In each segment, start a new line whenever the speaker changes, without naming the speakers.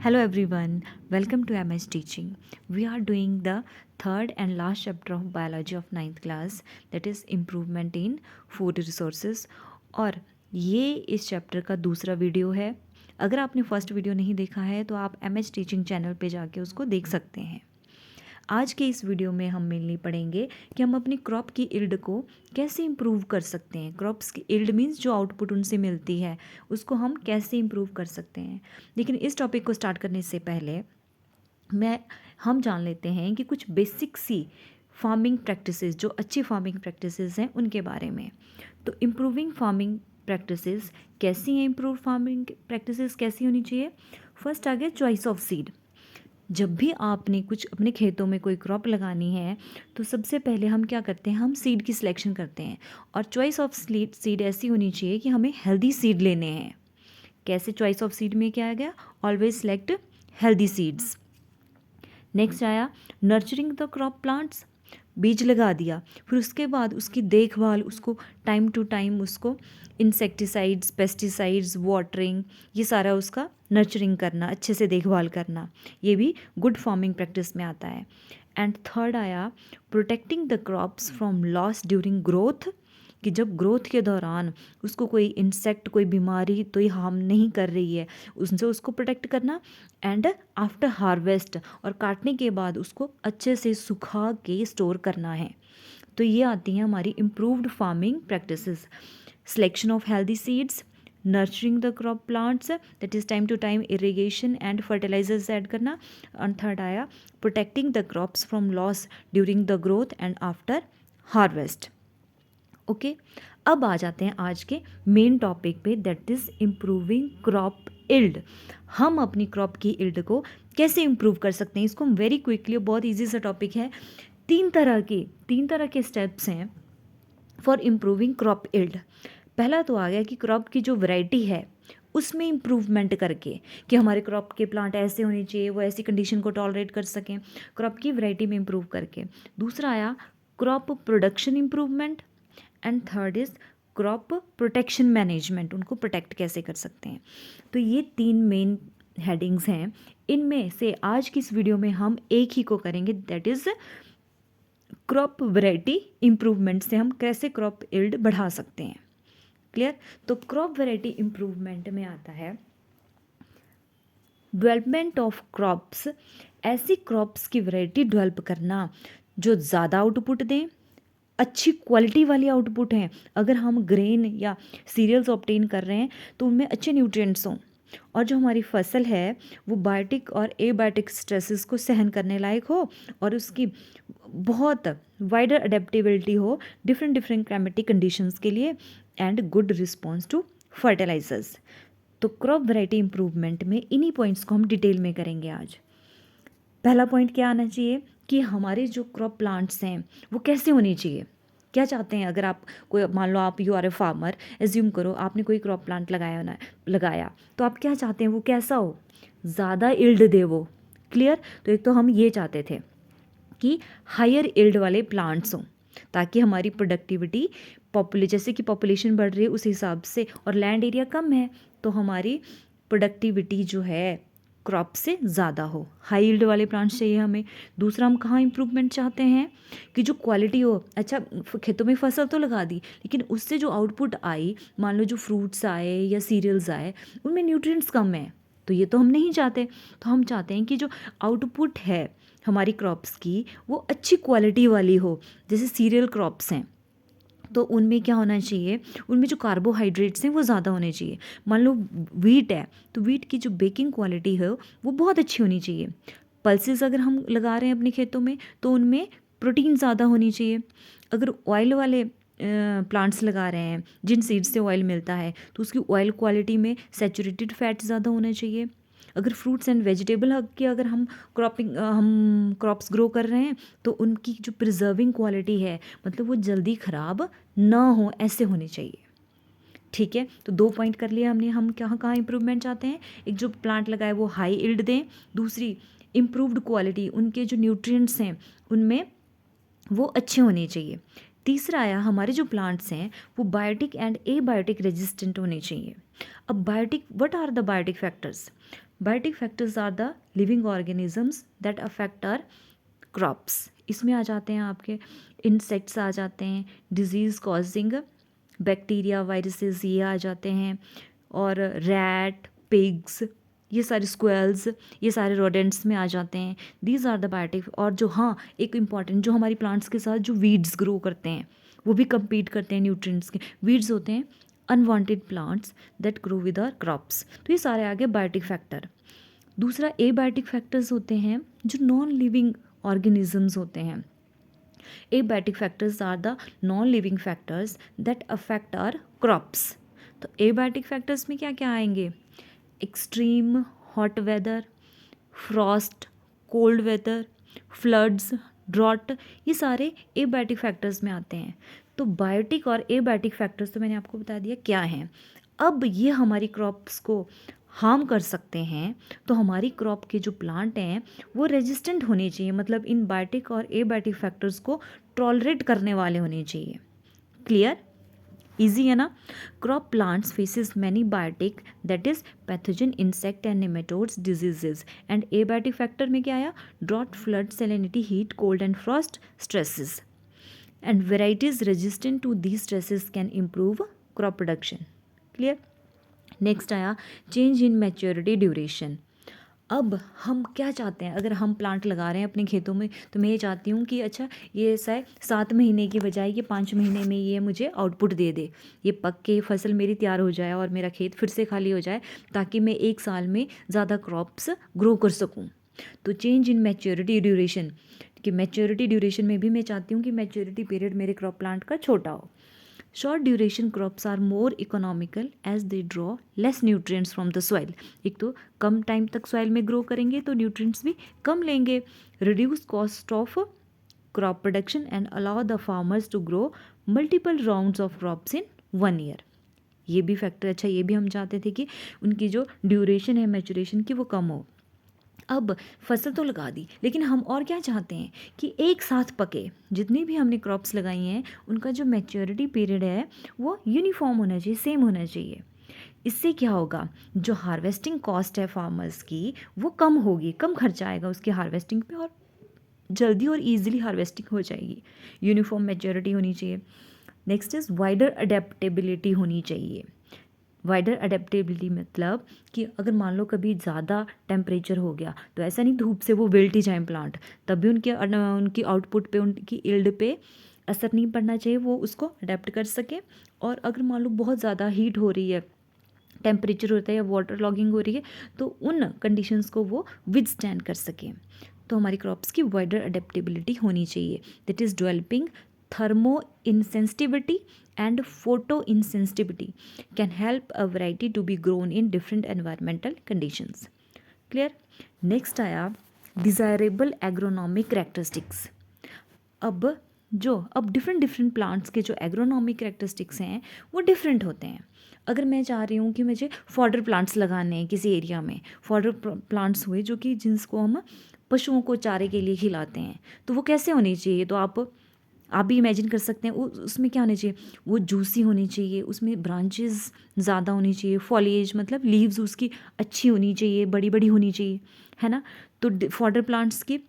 Hello everyone, welcome to MS Teaching. We are doing the third and last chapter of biology of ninth class, that is improvement in food resources. और ये इस chapter का दूसरा video है. अगर आपने first video नहीं देखा है तो आप MS टीचिंग चैनल पे जाके उसको देख सकते हैं. आज के इस वीडियो में हम मेनली पढ़ेंगे कि हम अपनी क्रॉप की इल्ड को कैसे इम्प्रूव कर सकते हैं. क्रॉप्स की इल्ड मीन्स जो आउटपुट उनसे मिलती है उसको हम कैसे इम्प्रूव कर सकते हैं. लेकिन इस टॉपिक को स्टार्ट करने से पहले हम जान लेते हैं कि कुछ बेसिक सी फार्मिंग प्रैक्टिसेस, जो अच्छी फार्मिंग प्रैक्टिसेस हैं उनके बारे में. तो इम्प्रूविंग फार्मिंग प्रैक्टिसेस कैसी हैं, इम्प्रूव फार्मिंग प्रैक्टिसेस कैसी होनी चाहिए. फर्स्ट आ गया चॉइस ऑफ सीड. जब भी आपने कुछ अपने खेतों में कोई क्रॉप लगानी है तो सबसे पहले हम क्या करते हैं, हम सीड की सिलेक्शन करते हैं. और चॉइस ऑफ सीड ऐसी होनी चाहिए कि हमें हेल्दी सीड लेने हैं. कैसे चॉइस ऑफ सीड में क्या आ गया, always select healthy seeds. Next आया नर्चरिंग द क्रॉप प्लांट्स. बीज लगा दिया, फिर उसके बाद उसकी देखभाल, उसको टाइम टू टाइम उसको इंसेक्टिसाइड्स, पेस्टिसाइड्स, वाटरिंग, ये सारा उसका नर्चरिंग करना, अच्छे से देखभाल करना, ये भी गुड फार्मिंग प्रैक्टिस में आता है. एंड थर्ड आया protecting the crops from loss during growth. कि जब ग्रोथ के दौरान उसको कोई इंसेक्ट, कोई बीमारी तो ये हार्म नहीं कर रही है, उनसे उसको प्रोटेक्ट करना. एंड आफ्टर हार्वेस्ट, और काटने के बाद उसको अच्छे से सुखा के स्टोर करना है. तो ये आती हैं हमारी improved farming practices. Selection of healthy seeds, nurturing the crop plants, that is time to time irrigation and fertilisers add करना. एंड थर्ड आया protecting the crops from loss during the growth and after harvest. Okay, अब आ जाते हैं आज के main topic पे, that is improving crop yield. हम अपनी क्रॉप की इल्ड को कैसे इम्प्रूव कर सकते हैं, इसको हम वेरी क्विकली, बहुत इजी सा टॉपिक है. तीन तरह के स्टेप्स हैं फॉर इम्प्रूविंग क्रॉप इल्ड. पहला तो आ गया कि क्रॉप की जो वैरायटी है उसमें इम्प्रूवमेंट करके, कि हमारे क्रॉप के प्लांट ऐसे होने चाहिए, वो ऐसी कंडीशन को टॉलरेट कर सकें, क्रॉप की वैरायटी में इम्प्रूव करके. दूसरा आया crop production improvement. And third is crop protection management, उनको प्रोटेक्ट कैसे कर सकते हैं. तो ये तीन मेन हेडिंग्स हैं. इनमें से आज की इस वीडियो में हम एक ही को करेंगे, that is crop variety improvement से हम कैसे क्रॉप इल्ड बढ़ा सकते हैं. क्लियर. तो क्रॉप वैरायटी इम्प्रूवमेंट में आता है डेवलपमेंट ऑफ क्रॉप्स. ऐसी क्रॉप्स की वैरायटी डेवलप करना जो ज़्यादा आउटपुट दें, अच्छी क्वालिटी वाली आउटपुट हैं. अगर हम ग्रेन या सीरियल्स ऑब्टेन कर रहे हैं तो उनमें अच्छे न्यूट्रिएंट्स हों, और जो हमारी फसल है वो बायोटिक और एबायोटिक स्ट्रेसेस को सहन करने लायक हो, और उसकी बहुत वाइडर अडेप्टेबिलिटी हो डिफरेंट क्लाइमेटिक कंडीशंस के लिए, and good response to fertilisers. तो क्रॉप वैरायटी इम्प्रूवमेंट में इन्हीं पॉइंट्स को हम डिटेल में करेंगे आज. पहला पॉइंट क्या आना चाहिए कि हमारे जो क्रॉप प्लांट्स हैं वो कैसे होने चाहिए. क्या चाहते हैं, अगर आप कोई, मान लो आप you are a farmer, assume करो आपने कोई क्रॉप प्लांट लगाया तो आप क्या चाहते हैं, वो कैसा हो, ज़्यादा इल्ड दे वो. क्लियर. तो एक तो हम ये चाहते थे कि हायर इल्ड वाले प्लांट्स हों, ताकि हमारी प्रोडक्टिविटी जैसे कि पॉपुलेशन बढ़ रही है उस हिसाब से, और लैंड एरिया कम है तो हमारी प्रोडक्टिविटी जो है क्रॉप से ज़्यादा हो. हाई यील्ड वाले प्लांट्स चाहिए हमें. दूसरा, हम कहाँ इम्प्रूवमेंट चाहते हैं कि जो क्वालिटी हो. अच्छा, खेतों में फसल तो लगा दी, लेकिन उससे जो आउटपुट आई, मान लो जो फ्रूट्स आए या सीरियल्स आए, उनमें न्यूट्रिएंट्स कम है, तो ये तो हम नहीं चाहते. तो हम चाहते हैं कि जो आउटपुट है हमारी क्रॉप्स की वो अच्छी क्वालिटी वाली हो. जैसे सीरियल क्रॉप्स हैं तो उनमें क्या होना चाहिए, उनमें जो कार्बोहाइड्रेट्स हैं वो ज़्यादा होने चाहिए. मान लो वीट है तो वीट की जो बेकिंग क्वालिटी है वो बहुत अच्छी होनी चाहिए. पल्सेस अगर हम लगा रहे हैं अपने खेतों में तो उनमें प्रोटीन ज़्यादा होनी चाहिए. अगर ऑयल वाले प्लांट्स लगा रहे हैं जिन सीड्स से ऑयल मिलता है तो उसकी ऑयल क्वालिटी में सैचुरेटेड फैट ज़्यादा होना चाहिए. अगर फ्रूट्स एंड वेजिटेबल की अगर हम क्रॉप्स ग्रो कर रहे हैं तो उनकी जो प्रिजर्विंग क्वालिटी है, मतलब वो जल्दी ख़राब ना हो, ऐसे होने चाहिए. ठीक है. तो 2 पॉइंट कर लिया हमने. हम कहाँ इंप्रूवमेंट चाहते हैं, एक जो प्लांट लगाए वो हाई इल्ड दें, दूसरी इम्प्रूव्ड क्वालिटी, उनके जो न्यूट्रिएंट्स हैं उनमें वो अच्छे होने चाहिए. तीसरा आया हमारे जो प्लांट्स हैं वो बायोटिक एंड एबायोटिक रेजिस्टेंट होने चाहिए. अब biotic, what are the biotic factors. Biotic factors are the living organisms that affect our crops. इसमें आ जाते हैं आपके इंसेक्ट्स आ जाते हैं, डिजीज़ कॉजिंग बैक्टीरिया वायरसेस ये आ जाते हैं, और रैट, पिग्स, ये सारे स्क्वेल्स, ये सारे रोडेंट्स में आ जाते हैं। These are the biotic. और जो हाँ एक इम्पॉर्टेंट, जो हमारी प्लांट्स के साथ जो वीड्स ग्रो करते हैं वो भी compete करते हैं न्यूट्रिएंट्स के। वीड्स होते हैं unwanted plants that grow with our crops. तो ये सारे आ गए बायोटिक फैक्टर। दूसरा एबायोटिक फैक्टर्स होते हैं जो नॉन लिविंग ऑर्गेनिजम्स होते हैं। Abiotic factors are the non living factors that affect our crops. तो एबायोटिक फैक्टर्स में क्या क्या आएंगे? Extreme hot weather, frost, cold weather, floods, drought, ये सारे एबायोटिक फैक्टर्स में आते हैं। तो बायोटिक और एबायोटिक फैक्टर्स तो मैंने आपको बता दिया क्या हैं। अब ये हमारी क्रॉप्स को हार्म कर सकते हैं, तो हमारी क्रॉप के जो प्लांट हैं वो रेजिस्टेंट होने चाहिए, मतलब इन बायोटिक और एबायोटिक फैक्टर्स को टॉलरेट करने वाले होने चाहिए। क्लियर? इजी है ना? Crop plants faces many biotic that is pathogen insect and nematodes diseases. And abiotic factor में क्या आया? Drought, flood, salinity, heat, cold and frost stresses. And varieties resistant to these stresses can improve crop production. Clear? Next आया change in maturity duration. अब हम क्या चाहते हैं? अगर हम प्लांट लगा रहे हैं अपने खेतों में, तो मैं ये चाहती हूँ कि अच्छा ये शायद 7 महीने की बजाय ये 5 महीने में ये मुझे आउटपुट दे दे, ये पक के फसल मेरी तैयार हो जाए और मेरा खेत फिर से खाली हो जाए, ताकि मैं 1 साल में ज़्यादा क्रॉप्स ग्रो कर सकूँ। तो चेंज इन मैच्योरिटी ड्यूरेशन, कि मैच्योरिटी ड्यूरेशन में भी मैं चाहती हूँ कि मैच्योरिटी पीरियड मेरे क्रॉप प्लांट का छोटा हो। Short duration crops are more economical as they draw less nutrients from the soil. एक तो कम टाइम तक सॉइल में ग्रो करेंगे तो न्यूट्रिएंट्स भी कम लेंगे। Reduce cost of crop production and allow the farmers to grow multiple rounds of crops in 1 year. ये भी फैक्टर अच्छा, ये भी हम चाहते थे कि उनकी जो ड्यूरेशन है मैच्योरेशन की वो कम हो। अब फसल तो लगा दी, लेकिन हम और क्या चाहते हैं कि एक साथ पके। जितनी भी हमने क्रॉप्स लगाई हैं उनका जो मैच्योरिटी पीरियड है वो यूनिफॉर्म होना चाहिए, सेम होना चाहिए। इससे क्या होगा? जो हार्वेस्टिंग कॉस्ट है फार्मर्स की वो कम होगी, कम खर्चा आएगा उसकी हार्वेस्टिंग पे, और जल्दी और ईजिली हार्वेस्टिंग हो जाएगी। यूनिफॉर्म मैच्योरिटी होनी चाहिए। नेक्स्ट इज़ वाइडर अडेप्टेबिलिटी होनी चाहिए। वाइडर अडेप्टेबिलिटी मतलब कि अगर मान लो कभी ज़्यादा टेम्परेचर हो गया, तो ऐसा नहीं धूप से वो विल्ट ही जाए प्लांट, तब भी उनकी आउटपुट पे, उनकी इल्ड पे असर नहीं पड़ना चाहिए, वो उसको अडेप्ट कर सके। और अगर मान लो बहुत ज़्यादा हीट हो रही है, टेम्परेचर होता है या वाटर लॉगिंग हो रही है, तो उन कंडीशंस को वो विदस्टैंड कर सकें। तो हमारी क्रॉप्स की वाइडर अडेप्टेबिलिटी होनी चाहिए, that is developing thermo insensitivity and photo insensitivity can help a variety to be grown in different environmental conditions. Clear? Next आया desirable agronomic characteristics. अब डिफरेंट प्लांट्स के जो एग्रोनॉमिक कैरेक्टरिस्टिक्स हैं वो different होते हैं। अगर मैं चाह रही हूँ कि मुझे फॉडर प्लांट्स लगाने हैं किसी एरिया में, फॉडर प्लांट्स हुए जो कि जिसको हम पशुओं को चारे के लिए खिलाते हैं, तो वो कैसे होने चाहिए? तो आप भी इमेजिन कर सकते हैं उसमें क्या होना चाहिए? वो जूसी होनी चाहिए, उसमें ब्रांचेस ज़्यादा होनी चाहिए, फॉलिएज मतलब लीव्स उसकी अच्छी होनी चाहिए, बड़ी बड़ी होनी चाहिए, है ना? तो फॉडर प्लांट्स की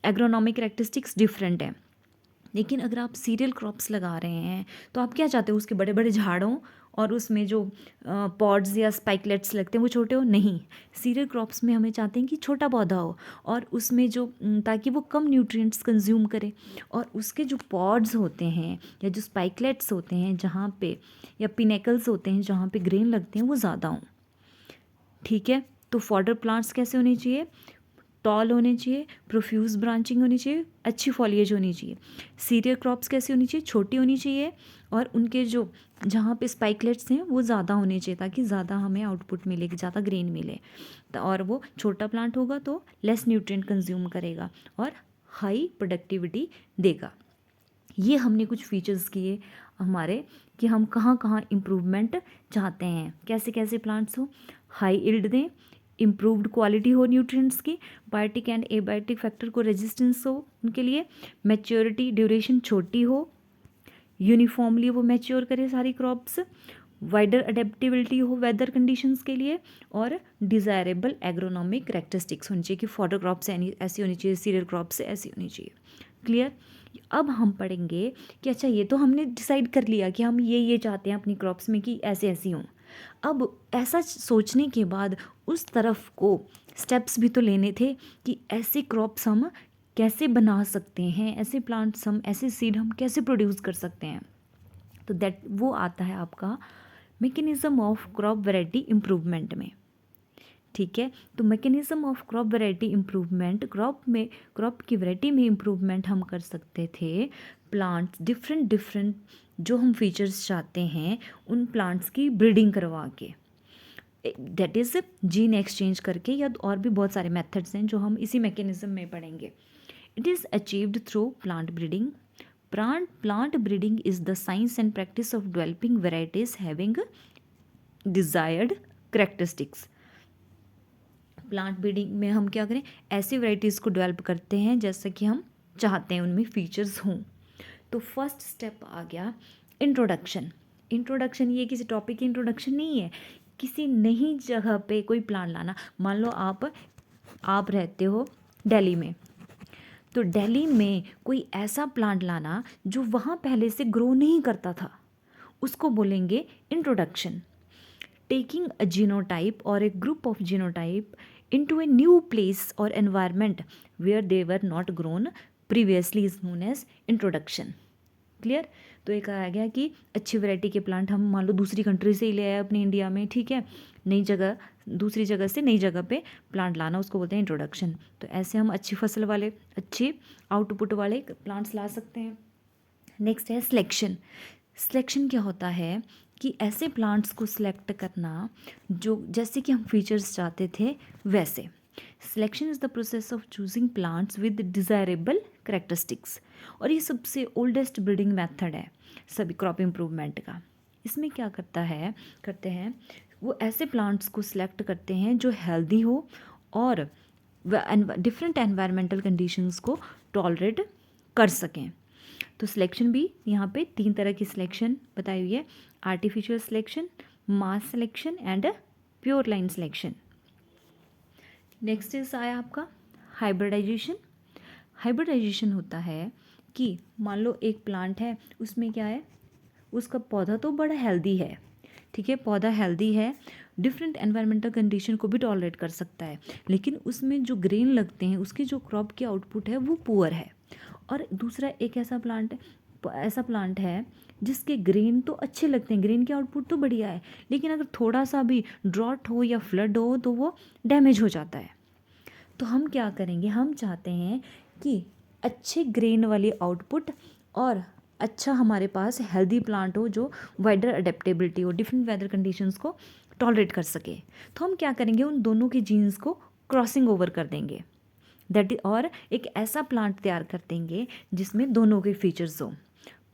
एग्रोनॉमिक कैरेक्टरिस्टिक्स डिफरेंट हैं। लेकिन अगर आप सीरियल क्रॉप्स लगा रहे हैं तो आप क्या चाहते हो? उसके बड़े बड़े झाड़ों और उसमें जो पॉड्स या स्पाइकलेट्स लगते हैं वो छोटे हो? नहीं, सीरियल क्रॉप्स में हमें चाहते हैं कि छोटा पौधा हो और उसमें जो ताकि वो कम न्यूट्रिएंट्स कंज्यूम करे, और उसके जो पॉड्स होते हैं या जो स्पाइकलेट्स होते हैं जहाँ पे, या पिनेकल्स होते हैं जहाँ पे ग्रेन लगते हैं, वो ज़्यादा हों। ठीक है? तो फॉडर प्लांट्स कैसे होने चाहिए? टॉल होने चाहिए, प्रोफ्यूज ब्रांचिंग होनी चाहिए, अच्छी फॉलिएज होनी चाहिए। सीरियल क्रॉप्स कैसी होनी चाहिए? छोटी होनी चाहिए, और उनके जो जहाँ पे स्पाइकलेट्स हैं वो ज़्यादा होने चाहिए ताकि ज़्यादा हमें आउटपुट मिले, ज़्यादा ग्रेन मिले। और वो छोटा प्लांट होगा तो लेस न्यूट्रिएंट कंज्यूम करेगा और हाई प्रोडक्टिविटी देगा। ये हमने कुछ फीचर्स किए हमारे कि हम कहाँ कहाँ इम्प्रूवमेंट चाहते हैं, कैसे कैसे प्लांट्स हो, हाई इल्ड दें, इम्प्रूव्ड क्वालिटी हो न्यूट्रिएंट्स की, बायोटिक एंड एबायोटिक फैक्टर को रेजिस्टेंस हो उनके लिए, मैच्योरिटी ड्यूरेशन छोटी हो, यूनिफॉर्मली वो मैच्योर करे सारी क्रॉप्स, वाइडर अडेप्टेबिलिटी हो वेदर कंडीशंस के लिए, और डिज़ायरेबल एग्रोनॉमिक करेक्टरिस्टिक्स होनी चाहिए कि फॉडर क्रॉप से ऐसी होनी चाहिए, सीरियल क्रॉप से ऐसी होनी चाहिए। क्लियर। अब हम पढ़ेंगे कि अच्छा ये तो हमने डिसाइड कर लिया कि हम ये चाहते हैं अपनी क्रॉप्स में कि ऐसे ऐसी हों। अब ऐसा सोचने के बाद उस तरफ को स्टेप्स भी तो लेने थे कि ऐसे क्रॉप्स हम कैसे बना सकते हैं, ऐसे प्लांट्स हम, ऐसे सीड हम कैसे प्रोड्यूस कर सकते हैं। तो दैट वो आता है आपका mechanism of crop variety improvement में। ठीक है, तो mechanism of crop variety improvement, crop की वैरायटी में इम्प्रूवमेंट हम कर सकते थे प्लांट्स डिफरेंट जो हम फीचर्स चाहते हैं उन प्लांट्स की ब्रीडिंग करवा के, दैट इज़ जीन एक्सचेंज करके, या और भी बहुत सारे मेथड्स हैं जो हम इसी मैकेनिज्म में पढ़ेंगे। It is achieved through plant breeding. Plant breeding is the science and practice of developing varieties having desired characteristics. Plant breeding में हम क्या करें, ऐसी वैरायटीज़ को डेवलप करते हैं जैसा कि हम चाहते हैं उनमें फीचर्स हों। तो फर्स्ट स्टेप आ गया इंट्रोडक्शन। इंट्रोडक्शन ये किसी टॉपिक की इंट्रोडक्शन नहीं है, किसी नई जगह पे कोई प्लांट लाना। मान लो आप रहते हो दिल्ली में, तो दिल्ली में कोई ऐसा प्लांट लाना जो वहाँ पहले से ग्रो नहीं करता था, उसको बोलेंगे इंट्रोडक्शन। टेकिंग अ जीनोटाइप और a group of genotype into a new place और environment where they were not grown previously is known as introduction. Clear. तो एक आ गया कि अच्छी वैरायटी के प्लांट हम मान लो दूसरी कंट्री से ही ले आए अपने इंडिया में, ठीक है, नई जगह, दूसरी जगह से नई जगह पे प्लांट लाना, उसको बोलते हैं इंट्रोडक्शन। तो ऐसे हम अच्छी फसल वाले, अच्छे आउटपुट वाले प्लांट्स ला सकते हैं। नेक्स्ट है सिलेक्शन। सिलेक्शन क्या होता है कि ऐसे प्लांट्स को सिलेक्ट करना जो जैसे कि हम फीचर्स चाहते थे वैसे। Selection is the process of choosing plants with desirable characteristics, और ये सबसे ओल्डेस्ट ब्रीडिंग मेथड है सभी क्रॉप इम्प्रूवमेंट का। इसमें क्या करते हैं वो ऐसे प्लांट्स को सिलेक्ट करते हैं जो हेल्दी हो और डिफरेंट एनवायरमेंटल कंडीशंस को टॉलरेट कर सकें। तो सिलेक्शन भी यहाँ पे 3 तरह की सिलेक्शन बताई हुई है, artificial selection, mass selection and pure line selection. Next is आया आपका हाइब्रिडाइजेशन। हाइब्रिडाइजेशन होता है कि मान लो एक प्लांट है, उसमें क्या है, उसका पौधा तो बड़ा हेल्दी है, ठीक है, पौधा हेल्दी है, डिफरेंट एनवायरमेंटल कंडीशन को भी टॉलरेट कर सकता है, लेकिन उसमें जो ग्रेन लगते हैं, उसकी जो क्रॉप की आउटपुट है वो पुअर है। और दूसरा एक ऐसा प्लांट है जिसके ग्रेन तो अच्छे लगते हैं, ग्रेन की आउटपुट तो बढ़िया है, लेकिन अगर थोड़ा सा भी ड्रॉट हो या फ्लड हो तो वो डैमेज हो जाता है। तो हम क्या करेंगे, हम चाहते हैं कि अच्छे ग्रेन वाली आउटपुट और अच्छा हमारे पास हेल्दी प्लांट हो जो वाइडर अडेप्टेबिलिटी हो, डिफरेंट वेदर कंडीशंस को टॉलरेट कर सके। तो हम क्या करेंगे, उन दोनों के जीन्स को क्रॉसिंग ओवर कर देंगे, और एक ऐसा प्लांट तैयार कर देंगे जिसमें दोनों के फीचर्स हो,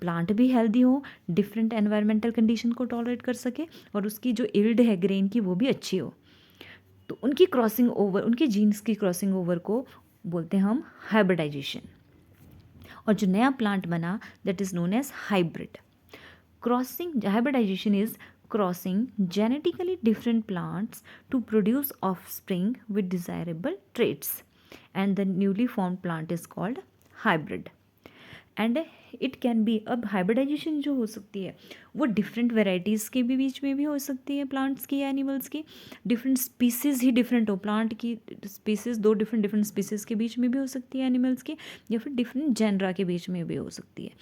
प्लांट भी हेल्दी हो, डिफरेंट एनवायरमेंटल कंडीशन को टॉलरेट कर सके, और उसकी जो यील्ड है ग्रेन की वो भी अच्छी हो। तो उनकी क्रॉसिंग ओवर, उनके जीन्स की क्रॉसिंग ओवर को बोलते हैं हम हाइब्रिडाइजेशन। और जो नया प्लांट बना that is known as hybrid. Crossing, hybridization is crossing genetically different plants to produce offspring with desirable traits, and the newly formed plant is called hybrid. And it can be, अब hybridisation जो हो सकती है वो different varieties के भी बीच में भी हो सकती है, प्लांट्स की या एनिमल्स की, डिफरेंट स्पीसीज़ ही डिफरेंट हो, प्लांट की स्पीसीज़ दो डिफरेंट स्पीसीज़ के बीच में भी हो सकती है एनिमल्स की, या फिर डिफरेंट जेनरा के बीच में भी हो सकती है।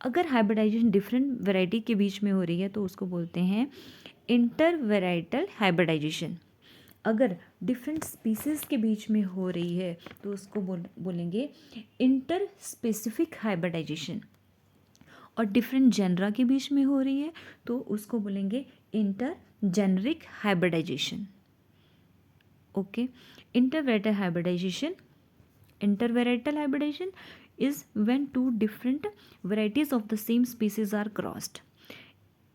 अगर हाइब्रिडाइजेशन डिफरेंट वेराइटी के बीच में हो रही है तो उसको बोलते हैं इंटर वेराइटल हाइब्रिडाइजेशन। अगर डिफरेंट स्पीसीज़ के बीच में हो रही है तो उसको बोलेंगे इंटर स्पेसिफिक हाइब्रिडाइजेशन, और डिफरेंट जेनरा के बीच में हो रही है तो उसको बोलेंगे intergeneric hybridisation. Okay, intervarietal hybridisation is when two different varieties of the same species are crossed.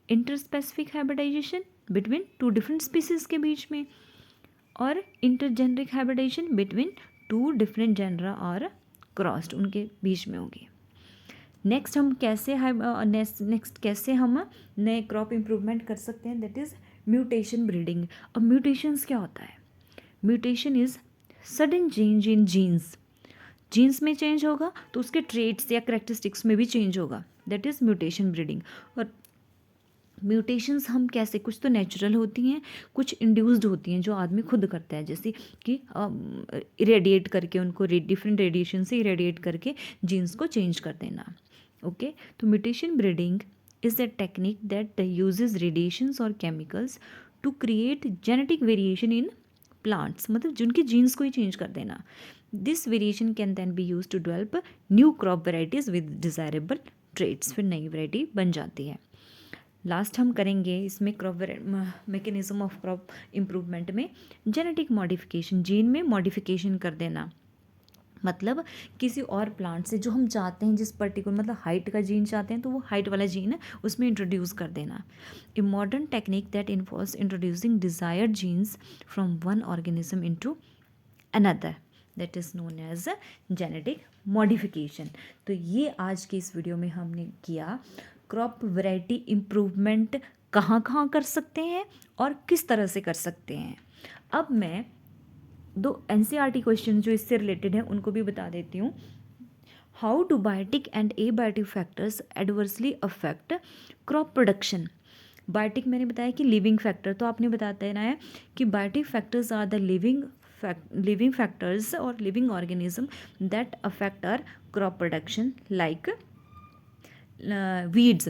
Interspecific hybridization between two different species के बीच में, और intergeneric hybridization between two different genera और crossed उनके बीच में होगी। नेक्स्ट हम कैसे नेक्स्ट कैसे हम नए क्रॉप इम्प्रूवमेंट कर सकते हैं, दैट इज़ म्यूटेशन ब्रीडिंग। अब म्यूटेशंस क्या होता है? Mutation is sudden change in genes. Genes में चेंज होगा तो उसके ट्रेट्स या करेक्टरिस्टिक्स में भी चेंज होगा, दैट इज़ म्यूटेशन ब्रीडिंग। और म्यूटेशंस हम कैसे, कुछ तो नेचुरल होती हैं, कुछ इंड्यूस्ड होती हैं जो आदमी खुद करता है, जैसे कि इरेडिएट करके उनको डिफरेंट रेडिएशन से इरेडिएट करके जीन्स को चेंज कर देना। ओके, तो mutation breeding is the technique that uses radiations और chemicals to create genetic variation in plants, मतलब जिनके जीन्स को ही चेंज कर देना। This variation can then be use to develop new crop varieties with desirable traits, फिर नई variety बन जाती है। लास्ट हम करेंगे इसमें crop mechanism of crop improvement में जेनेटिक मॉडिफिकेशन, जीन में मॉडिफिकेशन कर देना। मतलब किसी और प्लांट से जो हम चाहते हैं, जिस पर्टिकुलर मतलब हाइट का जीन चाहते हैं, तो वो हाइट वाला जीन उसमें इंट्रोड्यूस कर देना। A modern technique that involves introducing desired genes from one organism into another, that is known as genetic modification. तो ये आज के इस वीडियो में हमने किया क्रॉप वैरायटी इम्प्रूवमेंट कहाँ कहाँ कर सकते हैं और किस तरह से कर सकते हैं। अब मैं 2 NCERT क्वेश्चन जो इससे रिलेटेड हैं उनको भी बता देती हूँ। How do biotic and abiotic factors adversely affect crop production. Biotic मैंने बताया कि लिविंग फैक्टर, तो आपने बता देना है कि biotic factors are the living factors और living organism that affect our crop production, like weeds.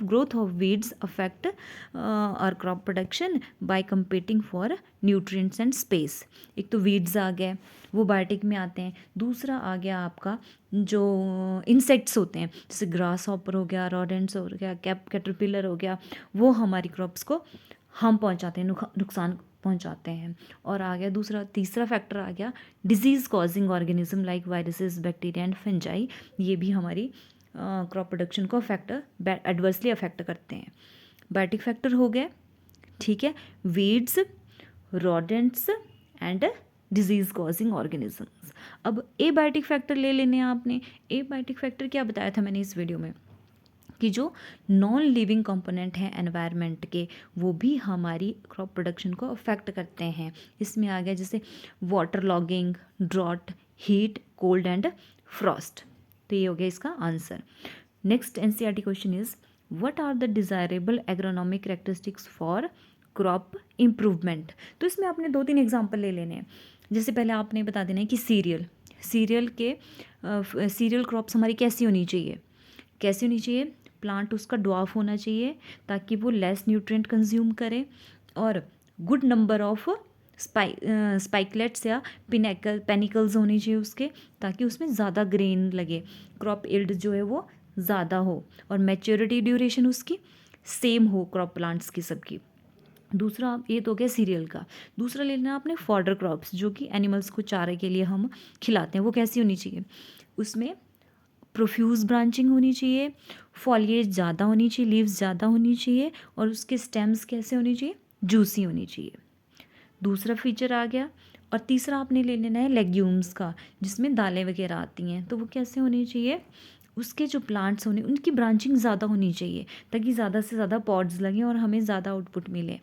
Growth of weeds affect our crop production by competing for nutrients and space. एक तो weeds आ गए, वो बायोटिक में आते हैं। दूसरा आ गया आपका जो इंसेक्ट्स होते हैं, जैसे ग्रास हॉपर हो गया, रोडेंट्स हो गया, कैटरपिलर हो गया, वो हमारी क्रॉप्स को हार्म पहुंचाते हैं, नुकसान पहुंचाते हैं। और आ गया तीसरा फैक्टर आ गया disease causing organism like viruses, bacteria and fungi, ये भी हमारी क्रॉप प्रोडक्शन को एडवर्सली अफेक्ट करते हैं। बायोटिक फैक्टर हो गए, ठीक है, weeds, rodents and disease causing organisms. अब एबायोटिक फैक्टर ले लेने हैं आपने। एबायोटिक फैक्टर क्या बताया था मैंने इस वीडियो में कि जो नॉन लिविंग कंपोनेंट हैं एनवायरनमेंट के, वो भी हमारी क्रॉप प्रोडक्शन को अफेक्ट करते हैं। इसमें आ गया जैसे water logging, drought, heat, cold and frost. तो ये हो गया इसका answer. Next NCERT question is what are the desirable agronomic characteristics for crop improvement. तो इसमें आपने 2-3 एग्जाम्पल ले लेने हैं। जैसे पहले आपने बता देना है कि सीरियल क्रॉप्स हमारी कैसी होनी चाहिए, प्लांट उसका ड्वार्फ होना चाहिए ताकि वो लेस न्यूट्रिएंट कंज्यूम करे, और गुड नंबर ऑफ स्पाइकलेट्स या पेनिकल्स होनी चाहिए उसके, ताकि उसमें ज़्यादा ग्रेन लगे, क्रॉप यील्ड जो है वो ज़्यादा हो, और मैच्योरिटी ड्यूरेशन उसकी सेम हो क्रॉप प्लांट्स की सबकी। दूसरा ये तो हो गया सीरियल का। दूसरा ले लेना आपने फॉडर क्रॉप्स, जो कि एनिमल्स को चारे के लिए हम खिलाते हैं, वो कैसी होनी चाहिए, उसमें प्रोफ्यूज़ ब्रांचिंग होनी चाहिए, फॉलिएज ज़्यादा होनी चाहिए, लीव्स ज़्यादा होनी चाहिए, और उसके स्टेम्स कैसे होनी चाहिए, जूसी होनी चाहिए। दूसरा फीचर आ गया। और तीसरा आपने ले लेना है लेग्यूम्स का, जिसमें दालें वगैरह आती हैं, तो वो कैसे होनी चाहिए, उसके जो प्लांट्स होने उनकी ब्रांचिंग ज़्यादा होनी चाहिए ताकि ज़्यादा से ज़्यादा पॉड्स लगें और हमें ज़्यादा आउटपुट मिले।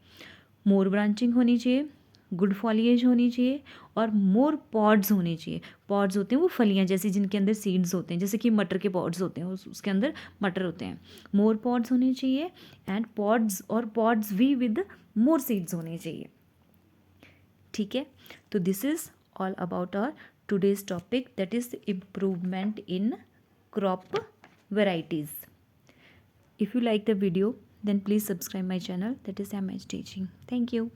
मोर ब्रांचिंग होनी चाहिए, गुड फॉलिएज होनी चाहिए, और मोर पॉड्स होने चाहिए। पॉड्स होते हैं वो फलियां जैसी जिनके अंदर सीड्स होते हैं, जैसे कि मटर के पॉड्स होते हैं, उसके अंदर मटर होते हैं। मोर पॉड्स होने चाहिए एंड पॉड्स भी विद मोर सीड्स होने चाहिए। ठीक है, तो this is all about our today's topic, that is improvement in crop varieties. If you like the video, then please subscribe my channel, that is MS Teaching. Thank you.